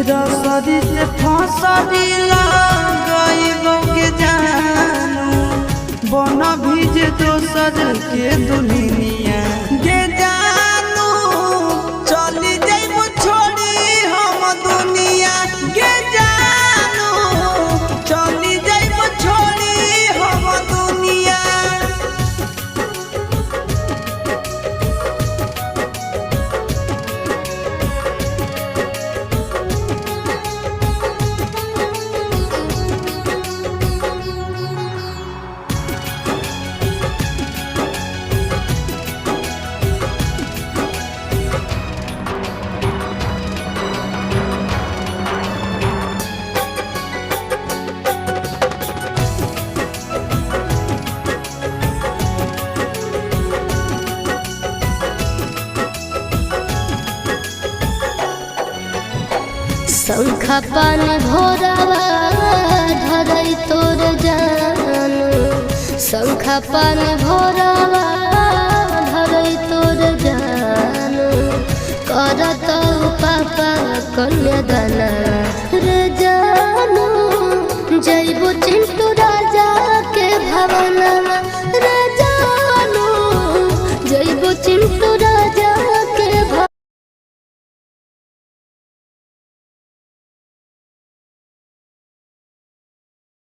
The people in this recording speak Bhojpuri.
रसरी से फसरी लगाइबो के जानू बन भीजे दोसर के दुल्हनिया गे जानू चली जाइबो छोड़ी हम दुनिया गे जानू चली जाइबो छोड़ी हम दुनिया। शंखा पानी भोरवा धरई तोर जानू शंखा पानी भोरवा धरई तोर जानू करत पापा कन्यादान